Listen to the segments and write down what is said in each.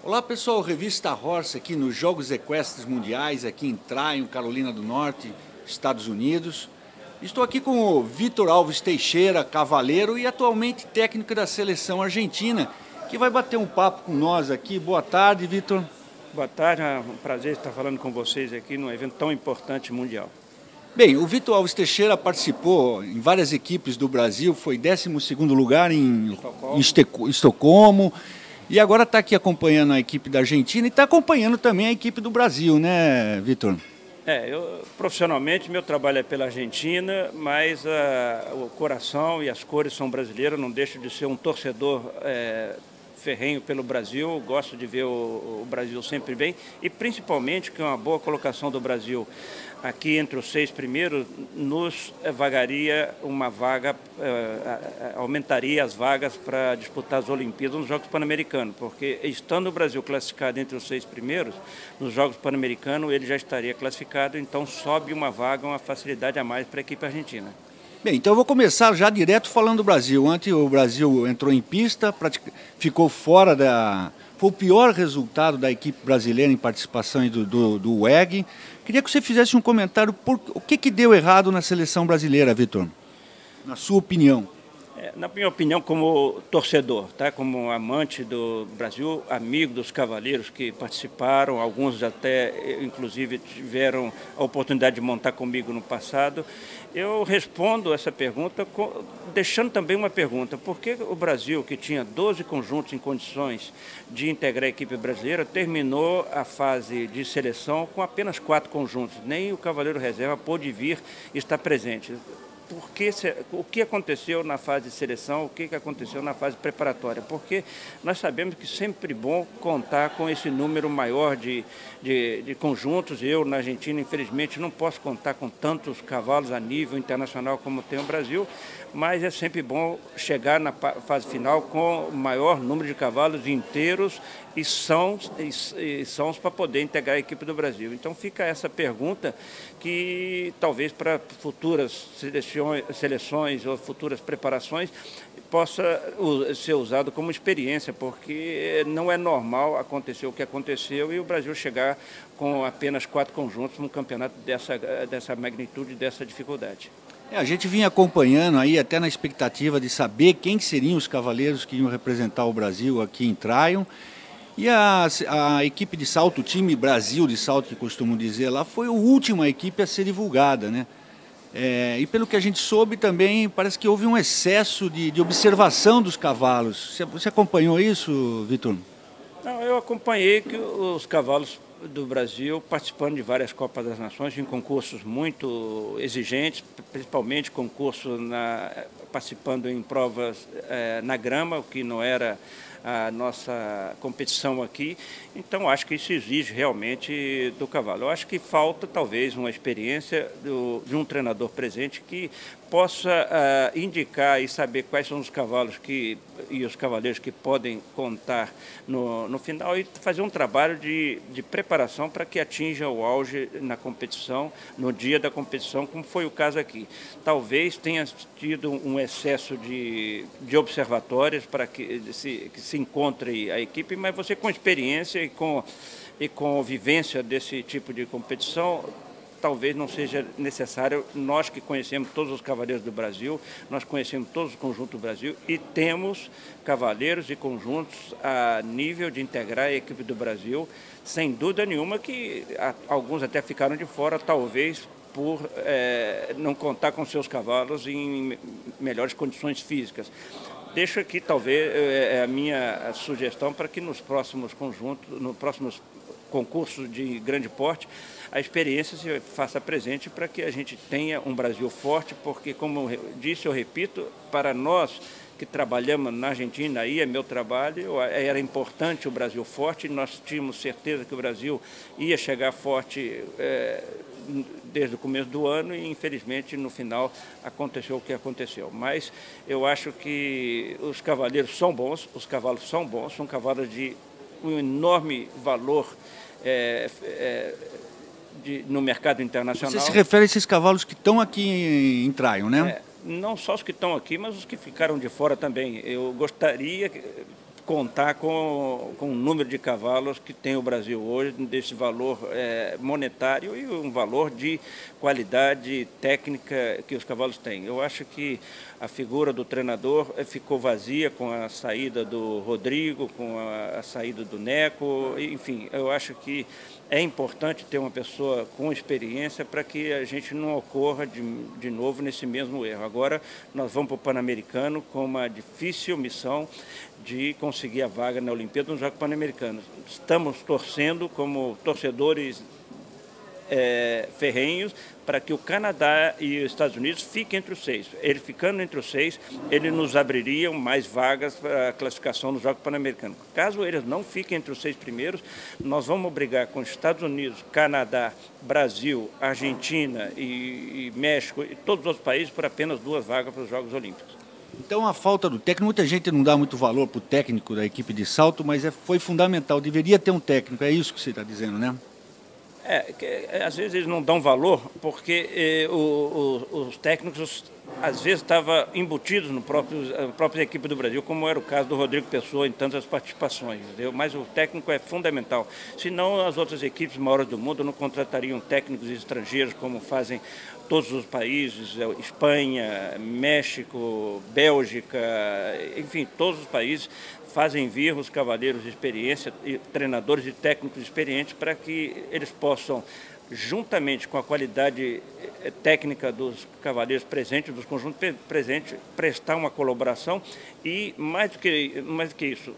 Olá pessoal, Revista Horse aqui nos Jogos Equestres Mundiais, aqui em Tryon, Carolina do Norte, Estados Unidos. Estou aqui com o Vitor Alves Teixeira, cavaleiro e atualmente técnico da seleção argentina, que vai bater um papo com nós aqui. Boa tarde, Vitor. Boa tarde, é um prazer estar falando com vocês aqui num evento tão importante mundial. Bem, o Vitor Alves Teixeira participou em várias equipes do Brasil, foi 12º lugar em Estocolmo. E agora está aqui acompanhando a equipe da Argentina e está acompanhando também a equipe do Brasil, né, Vitor? Profissionalmente, meu trabalho é pela Argentina, mas o coração e as cores são brasileiras, não deixo de ser um torcedor ferrenho pelo Brasil, gosto de ver o Brasil sempre bem, e principalmente que uma boa colocação do Brasil aqui entre os 6 primeiros nos vagaria uma vaga, aumentaria as vagas para disputar as Olimpíadas nos Jogos Pan-Americanos, porque estando o Brasil classificado entre os 6 primeiros, nos Jogos Pan-Americanos ele já estaria classificado, então sobe uma vaga, uma facilidade a mais para a equipe argentina. Bem, então eu vou começar já direto falando do Brasil. Ontem o Brasil entrou em pista, ficou fora da... Foi o pior resultado da equipe brasileira em participação do WEG. Queria que você fizesse um comentário por o que deu errado na seleção brasileira, Vitor, na sua opinião. Na minha opinião, como torcedor, tá? Como amante do Brasil, amigo dos cavaleiros que participaram, alguns até, inclusive, tiveram a oportunidade de montar comigo no passado, eu respondo essa pergunta deixando também uma pergunta. Por que o Brasil, que tinha 12 conjuntos em condições de integrar a equipe brasileira, terminou a fase de seleção com apenas 4 conjuntos? Nem o cavaleiro reserva pôde vir e estar presente. O que aconteceu na fase de seleção, o que aconteceu na fase preparatória? Porque nós sabemos que sempre é bom contar com esse número maior de conjuntos. Eu, na Argentina, infelizmente, não posso contar com tantos cavalos a nível internacional como tem o Brasil, mas é sempre bom chegar na fase final com o maior número de cavalos inteiros e sãos para poder integrar a equipe do Brasil. Então fica essa pergunta que talvez para futuras seleções ou futuras preparações possa ser usado como experiência, porque não é normal acontecer o que aconteceu e o Brasil chegar com apenas 4 conjuntos num campeonato dessa magnitude, dessa dificuldade. A gente vinha acompanhando aí até na expectativa de saber quem seriam os cavaleiros que iam representar o Brasil aqui em Tryon. E a equipe de salto, o time Brasil de salto, que costumam dizer lá, foi a última equipe a ser divulgada, né? E pelo que a gente soube também, parece que houve um excesso de observação dos cavalos. Você acompanhou isso, Vitor? Não, eu acompanhei que os cavalos do Brasil participando de várias Copas das Nações, em concursos muito exigentes, principalmente concursos participando em provas na grama, o que não era a nossa competição aqui. Então acho que isso exige realmente do cavalo. Eu acho que falta talvez uma experiência de um treinador presente que possa indicar e saber quais são os cavalos e os cavaleiros que podem contar no final e fazer um trabalho de preparação para que atinja o auge na competição, no dia da competição, como foi o caso aqui. Talvez tenha tido um excesso de observatórios para que se encontre a equipe, mas você com experiência e com vivência desse tipo de competição, talvez não seja necessário. Nós que conhecemos todos os cavaleiros do Brasil, nós conhecemos todos os conjuntos do Brasil e temos cavaleiros e conjuntos a nível de integrar a equipe do Brasil, sem dúvida nenhuma que alguns até ficaram de fora, talvez por não contar com seus cavalos em melhores condições físicas. Deixo aqui, talvez, a minha sugestão para que nos próximos concursos de grande porte, a experiência se faça presente para que a gente tenha um Brasil forte, porque, como eu disse, eu repito, para nós que trabalhamos na Argentina, aí é meu trabalho, era importante o Brasil forte, nós tínhamos certeza que o Brasil ia chegar forte desde o começo do ano e, infelizmente, no final aconteceu o que aconteceu. Mas eu acho que os cavaleiros são bons, os cavalos são bons, são cavalos de um enorme valor no mercado internacional. Você se refere a esses cavalos que estão aqui em Tryon, né? Não só os que estão aqui, mas os que ficaram de fora também. Eu gostaria contar com o número de cavalos que tem o Brasil hoje, desse valor monetário e um valor de qualidade técnica que os cavalos têm. Eu acho que a figura do treinador ficou vazia com a saída do Rodrigo, com a saída do Neco, enfim, eu acho que é importante ter uma pessoa com experiência para que a gente não ocorra de novo nesse mesmo erro. Agora nós vamos para o Pan-Americano com uma difícil missão de conseguir a vaga na Olimpíada nos Jogos Pan-Americanos. Estamos torcendo como torcedores ferrenhos para que o Canadá e os Estados Unidos fiquem entre os 6. Ele ficando entre os 6, ele nos abriria mais vagas para a classificação nos Jogos Pan-Americanos. Caso eles não fiquem entre os 6 primeiros, nós vamos brigar com os Estados Unidos, Canadá, Brasil, Argentina e México e todos os outros países por apenas 2 vagas para os Jogos Olímpicos. Então a falta do técnico, muita gente não dá muito valor para o técnico da equipe de salto, mas foi fundamental, deveria ter um técnico, é isso que você está dizendo, né? Às vezes eles não dão valor porque os técnicos às vezes estavam embutidos na própria equipe do Brasil, como era o caso do Rodrigo Pessoa em tantas participações, entendeu? Mas o técnico é fundamental, senão as outras equipes maiores do mundo não contratariam técnicos estrangeiros como fazem todos os países, Espanha, México, Bélgica, enfim, todos os países fazem vir os cavaleiros de experiência, treinadores e técnicos experientes para que eles possam, juntamente com a qualidade técnica dos cavaleiros presentes, dos conjuntos presentes, prestar uma colaboração e, mais do que isso,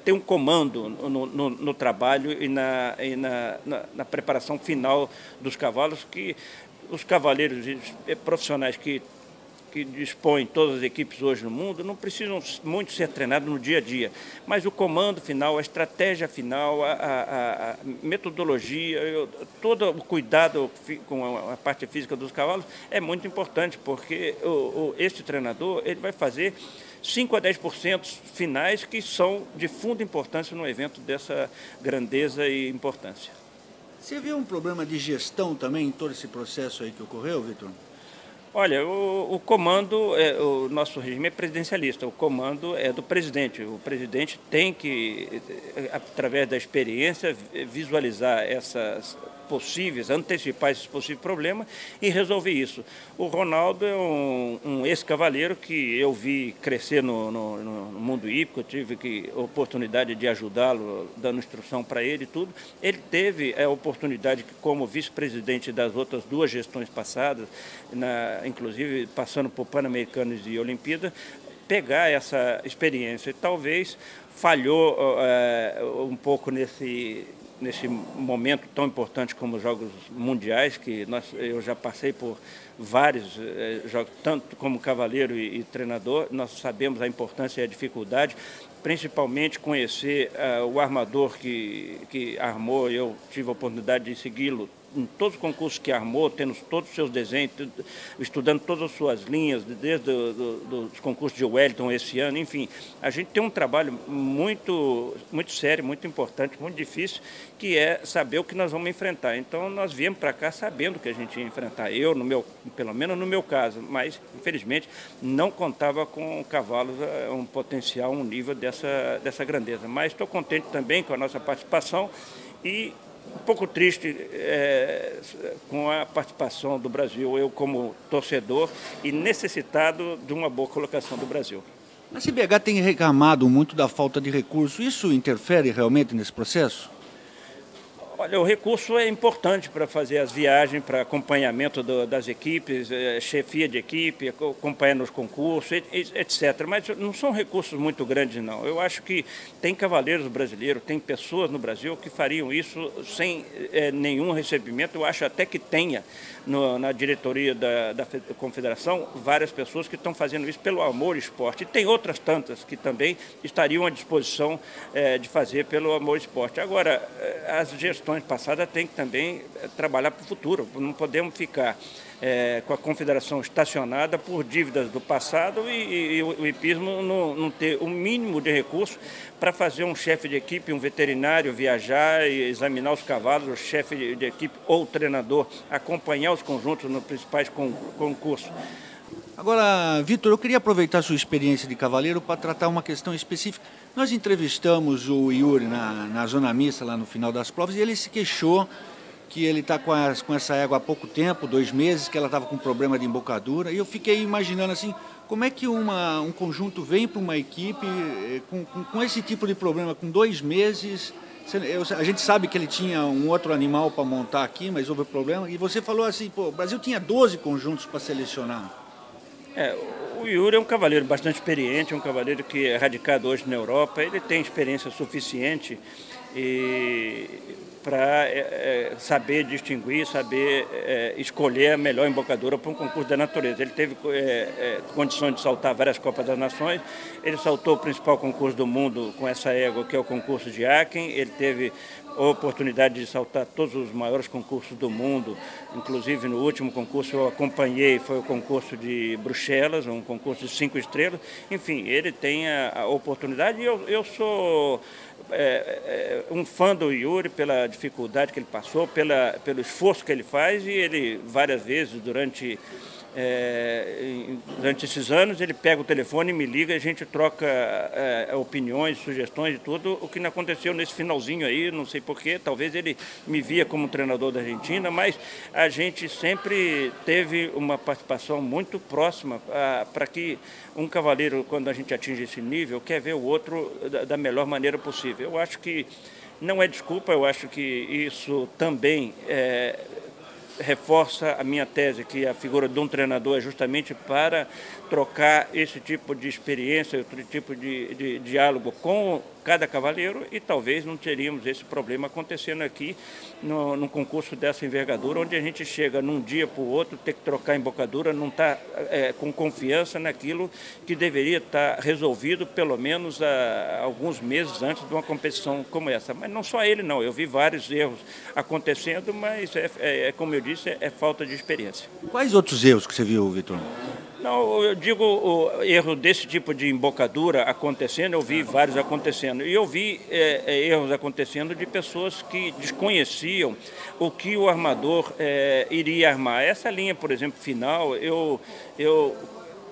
ter um comando no trabalho e na preparação final dos cavalos, que os cavaleiros profissionais que dispõem todas as equipes hoje no mundo não precisam muito ser treinados no dia a dia, mas o comando final, a estratégia final, a metodologia, todo o cuidado com a parte física dos cavalos é muito importante, porque este treinador ele vai fazer 5 a 10% finais que são de funda importância num evento dessa grandeza e importância. Você viu um problema de gestão também em todo esse processo aí que ocorreu, Vitor? Olha, o comando, o nosso regime é presidencialista, o comando é do presidente. O presidente tem que, através da experiência, visualizar antecipar esses possíveis problemas e resolver isso. O Ronaldo é um ex-cavaleiro que eu vi crescer no mundo hípico, eu tive a oportunidade de ajudá-lo, dando instrução para ele e tudo. Ele teve a oportunidade, como vice-presidente das outras 2 gestões passadas, inclusive passando por Pan-Americanos e Olimpíada, pegar essa experiência. E talvez falhou um pouco nesse momento tão importante como os Jogos Mundiais, que eu já passei por vários jogos, tanto como cavaleiro e treinador, nós sabemos a importância e a dificuldade, principalmente conhecer o armador que armou, eu tive a oportunidade de segui-lo em todos os concursos que armou, tendo todos os seus desenhos, estudando todas as suas linhas, desde os concursos de Wellington esse ano, enfim. A gente tem um trabalho muito sério, muito importante, muito difícil, que é saber o que nós vamos enfrentar. Então, nós viemos para cá sabendo o que a gente ia enfrentar. Eu, pelo menos no meu caso, mas, infelizmente, não contava com cavalos, um potencial, um nível dessa grandeza. Mas estou contente também com a nossa participação e um pouco triste com a participação do Brasil, eu como torcedor e necessitado de uma boa colocação do Brasil. A CBH tem reclamado muito da falta de recurso, isso interfere realmente nesse processo? Olha, o recurso é importante para fazer as viagens, para acompanhamento das equipes, chefia de equipe, acompanhando os concursos, etc. Mas não são recursos muito grandes, não. Eu acho que tem cavaleiros brasileiros, tem pessoas no Brasil que fariam isso sem nenhum recebimento. Eu acho até que tenha na diretoria da Confederação várias pessoas que estão fazendo isso pelo amor ao esporte. E tem outras tantas que também estariam à disposição de fazer pelo amor ao esporte. Agora, as gestões passadas têm que também trabalhar para o futuro. Não podemos ficar com a Confederação estacionada por dívidas do passado e o hipismo não ter o mínimo de recursos para fazer um chefe de equipe, um veterinário viajar e examinar os cavalos, o chefe de equipe ou o treinador acompanhar os conjuntos nos principais concursos. Agora, Vitor, eu queria aproveitar a sua experiência de cavaleiro para tratar uma questão específica. Nós entrevistamos o Yuri na Zona Mista, lá no final das provas, e ele se queixou que ele está com essa égua há pouco tempo, 2 meses, que ela estava com problema de embocadura, e eu fiquei imaginando assim, como é que um conjunto vem para uma equipe com esse tipo de problema, com 2 meses. A gente sabe que ele tinha um outro animal para montar aqui, mas houve problema, e você falou assim, pô, o Brasil tinha 12 conjuntos para selecionar. O Yuri é um cavaleiro bastante experiente, um cavaleiro que é radicado hoje na Europa, ele tem experiência suficiente para saber distinguir, saber escolher a melhor embocadura para um concurso da natureza. Ele teve condições de saltar várias Copas das Nações, ele saltou o principal concurso do mundo com essa égua, que é o concurso de Aachen, ele teve a oportunidade de saltar todos os maiores concursos do mundo, inclusive no último concurso eu acompanhei, foi o concurso de Bruxelas, um concurso de 5 estrelas. Enfim, ele tem a oportunidade e eu sou um fã do Yuri pela dificuldade que ele passou, pelo esforço que ele faz, e ele várias vezes durante esses anos ele pega o telefone, me liga, a gente troca opiniões, sugestões e tudo, o que não aconteceu nesse finalzinho aí, não sei porquê, talvez ele me via como treinador da Argentina, mas a gente sempre teve uma participação muito próxima para que um cavaleiro, quando a gente atinge esse nível, quer ver o outro da melhor maneira possível. Eu acho que não é desculpa, eu acho que isso também reforça a minha tese que a figura de um treinador é justamente para trocar esse tipo de experiência, outro tipo de diálogo com cada cavaleiro, e talvez não teríamos esse problema acontecendo aqui num concurso dessa envergadura, onde a gente chega num dia para o outro, ter que trocar a embocadura, não está com confiança naquilo que deveria estar resolvido pelo menos há alguns meses antes de uma competição como essa. Mas não só ele não, eu vi vários erros acontecendo, mas como eu disse, é falta de experiência. Quais outros erros que você viu, Vitor? Não, eu digo o erro desse tipo de embocadura acontecendo, eu vi vários acontecendo. E eu vi erros acontecendo de pessoas que desconheciam o que o armador iria armar. Essa linha, por exemplo, final,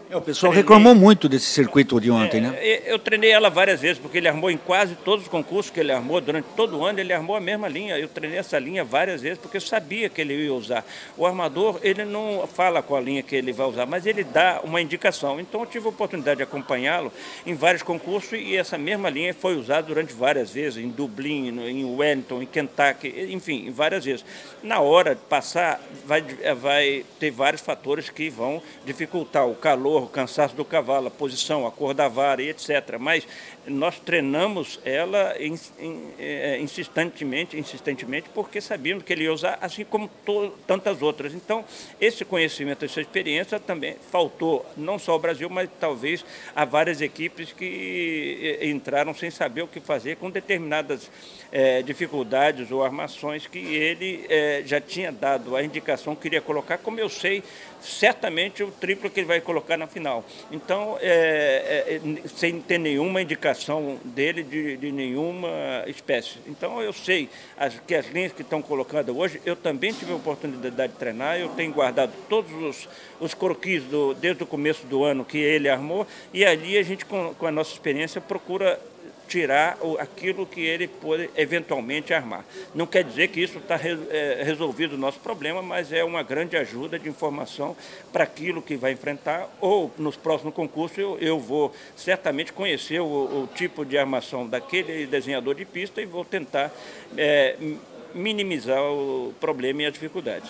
O pessoal reclamou muito desse circuito de ontem, né? Eu treinei ela várias vezes, porque ele armou em quase todos os concursos que ele armou, durante todo o ano ele armou a mesma linha. Eu treinei essa linha várias vezes, porque eu sabia que ele ia usar. O armador, ele não fala qual linha que ele vai usar, mas ele dá uma indicação. Então eu tive a oportunidade de acompanhá-lo em vários concursos, e essa mesma linha foi usada durante várias vezes, em Dublin, em Wellington, em Kentucky, enfim, várias vezes. Na hora de passar, vai ter vários fatores que vão dificultar o calor, o cansaço do cavalo, a posição, a cor da vara e etc. Mas nós treinamos ela insistentemente, porque sabíamos que ele ia usar, assim como tantas outras. Então, esse conhecimento, essa experiência também faltou, não só ao Brasil, mas talvez a várias equipes que entraram sem saber o que fazer com determinadas dificuldades ou armações que ele já tinha dado a indicação que queria colocar, como eu sei certamente o triplo que ele vai colocar na final. Então, sem ter nenhuma indicação dele de nenhuma espécie. Então, eu sei que as linhas que estão colocadas hoje, eu também tive a oportunidade de treinar, eu tenho guardado todos os croquis desde o começo do ano que ele armou, e ali a gente, com a nossa experiência, procura tirar aquilo que ele pode eventualmente armar. Não quer dizer que isso está resolvido o nosso problema, mas é uma grande ajuda de informação para aquilo que vai enfrentar, ou nos próximos concursos eu vou certamente conhecer o tipo de armação daquele desenhador de pista e vou tentar minimizar o problema e as dificuldades.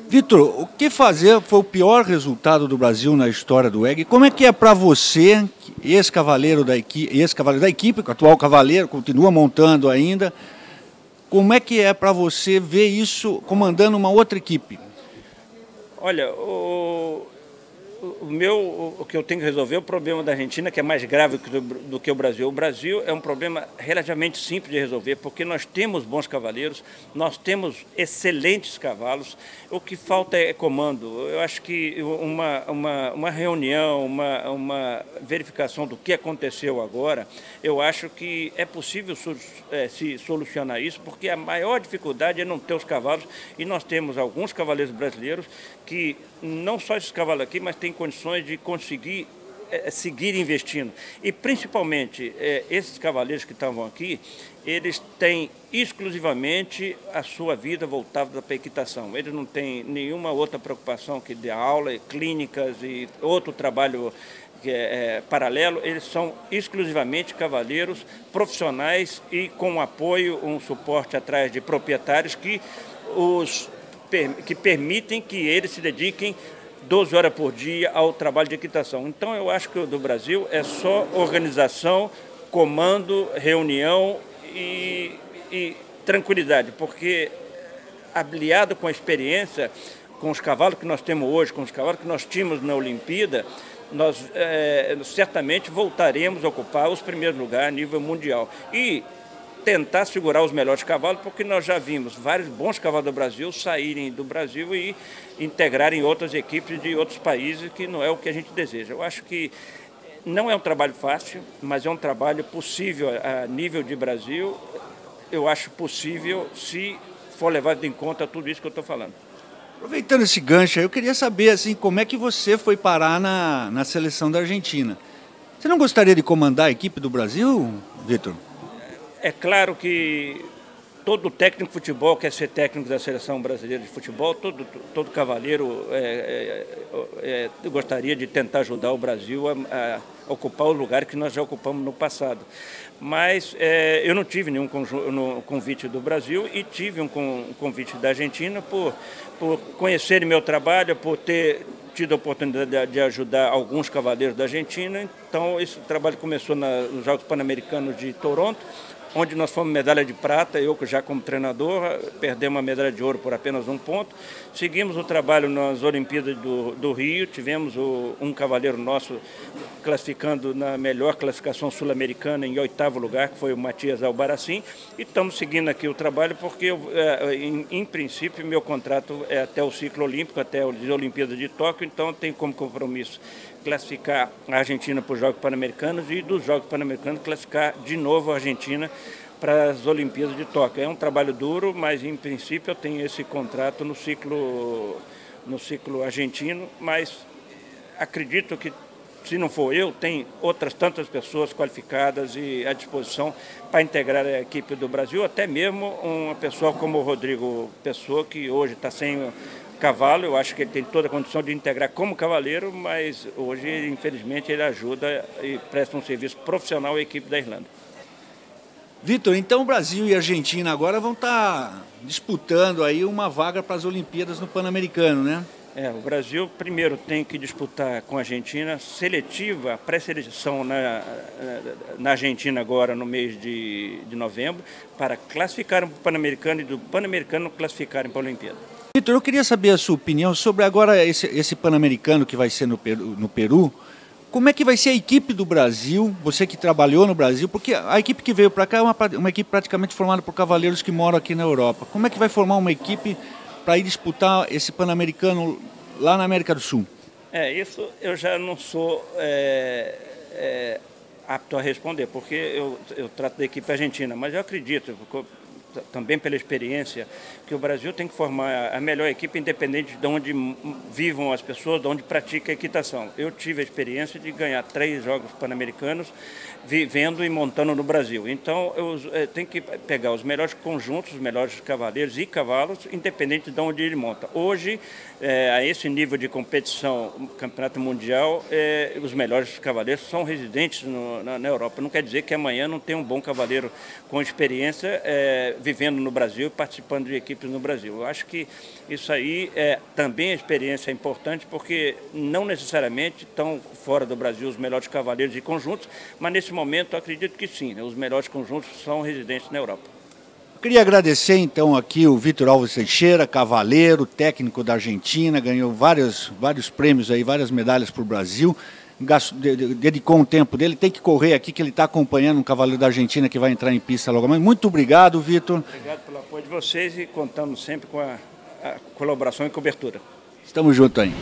Vitor, o que fazer foi o pior resultado do Brasil na história do EG? Como é que é para você, ex-cavaleiro da equipe, o atual cavaleiro, continua montando ainda, como é que é para você ver isso comandando uma outra equipe? Olha, o que eu tenho que resolver é o problema da Argentina, que é mais grave do que o Brasil. O Brasil é um problema relativamente simples de resolver, porque nós temos bons cavaleiros, nós temos excelentes cavalos, o que falta é comando. Eu acho que uma reunião, uma verificação do que aconteceu agora, eu acho que é possível se solucionar isso, porque a maior dificuldade é não ter os cavalos, e nós temos alguns cavaleiros brasileiros que, não só esses cavalos aqui, mas tem tem condições de conseguir seguir investindo. E, principalmente, esses cavaleiros que estavam aqui, eles têm exclusivamente a sua vida voltada para a equitação. Eles não têm nenhuma outra preocupação que de aula, clínicas e outro trabalho paralelo. Eles são exclusivamente cavaleiros profissionais e com apoio, um suporte atrás de proprietários que permitem que eles se dediquem 12 horas por dia ao trabalho de equitação. Então, eu acho que o do Brasil é só organização, comando, reunião e tranquilidade, porque, aliado com a experiência, com os cavalos que nós temos hoje, com os cavalos que nós tínhamos na Olimpíada, nós certamente voltaremos a ocupar os primeiros lugares a nível mundial. E tentar segurar os melhores cavalos, porque nós já vimos vários bons cavalos do Brasil saírem do Brasil e integrarem outras equipes de outros países, que não é o que a gente deseja. Eu acho que não é um trabalho fácil, mas é um trabalho possível a nível de Brasil. Eu acho possível se for levado em conta tudo isso que eu estou falando. Aproveitando esse gancho, eu queria saber assim, como é que você foi parar na seleção da Argentina. Você não gostaria de comandar a equipe do Brasil, Vitor? É claro que todo técnico de futebol quer ser técnico da seleção brasileira de futebol, todo cavaleiro gostaria de tentar ajudar o Brasil a ocupar o lugar que nós já ocupamos no passado. Mas eu não tive nenhum convite do Brasil e tive um convite da Argentina por conhecer meu trabalho, por ter tido a oportunidade de ajudar alguns cavaleiros da Argentina. Então, esse trabalho começou nos Jogos Pan-Americanos de Toronto, onde nós fomos medalha de prata, eu já como treinador, perdemos a medalha de ouro por apenas 1 ponto. Seguimos o trabalho nas Olimpíadas do Rio, tivemos um cavaleiro nosso classificando na melhor classificação sul-americana em 8º lugar, que foi o Matias Albarracín, e estamos seguindo aqui o trabalho porque, em princípio, meu contrato é até o ciclo olímpico, até as Olimpíadas de Tóquio, então tem como compromisso classificar a Argentina para os Jogos Pan-Americanos e dos Jogos Pan-Americanos classificar de novo a Argentina para as Olimpíadas de Tóquio. É um trabalho duro, mas em princípio eu tenho esse contrato no ciclo argentino, mas acredito que se não for eu, tem outras tantas pessoas qualificadas e à disposição para integrar a equipe do Brasil, até mesmo uma pessoa como o Rodrigo Pessoa, que hoje está sem cavalo. Eu acho que ele tem toda a condição de integrar como cavaleiro, mas hoje, infelizmente, ele ajuda e presta um serviço profissional à equipe da Irlanda. Vitor, então o Brasil e a Argentina agora vão estar disputando aí uma vaga para as Olimpíadas no Pan-Americano, né? O Brasil primeiro tem que disputar com a Argentina seletiva, pré-seleção na Argentina agora no mês de novembro, para classificarem para o Pan-Americano e do Pan-Americano classificarem para a Olimpíada. Vitor, eu queria saber a sua opinião sobre agora esse Pan-Americano que vai ser no Peru. Como é que vai ser a equipe do Brasil, você que trabalhou no Brasil, porque a equipe que veio para cá é uma equipe praticamente formada por cavaleiros que moram aqui na Europa. Como é que vai formar uma equipe para ir disputar esse Pan-Americano lá na América do Sul? Isso eu já não sou apto a responder, porque eu trato da equipe argentina, mas eu acredito, também pela experiência, que o Brasil tem que formar a melhor equipe independente de onde vivam as pessoas, de onde pratica a equitação. Eu tive a experiência de ganhar 3 Jogos Pan-Americanos vivendo e montando no Brasil. Então, eu tenho que pegar os melhores conjuntos, os melhores cavaleiros e cavalos, independente de onde ele monta. Hoje, a esse nível de competição, campeonato mundial, os melhores cavaleiros são residentes na Europa. Não quer dizer que amanhã não tem um bom cavaleiro com experiência vivendo no Brasil e participando de equipes no Brasil. Eu acho que isso aí também a experiência é importante, porque não necessariamente estão fora do Brasil os melhores cavaleiros e conjuntos, mas nesse momento eu acredito que sim, né? Os melhores conjuntos são residentes na Europa. Eu queria agradecer então aqui o Vitor Alves Teixeira, cavaleiro, técnico da Argentina, ganhou vários prêmios aí, várias medalhas para o Brasil. Dedicou um tempo dele, tem que correr aqui que ele está acompanhando um cavaleiro da Argentina que vai entrar em pista logo mais. Muito obrigado, Vitor. Obrigado pelo apoio de vocês e contamos sempre com a colaboração e cobertura. Estamos juntos aí.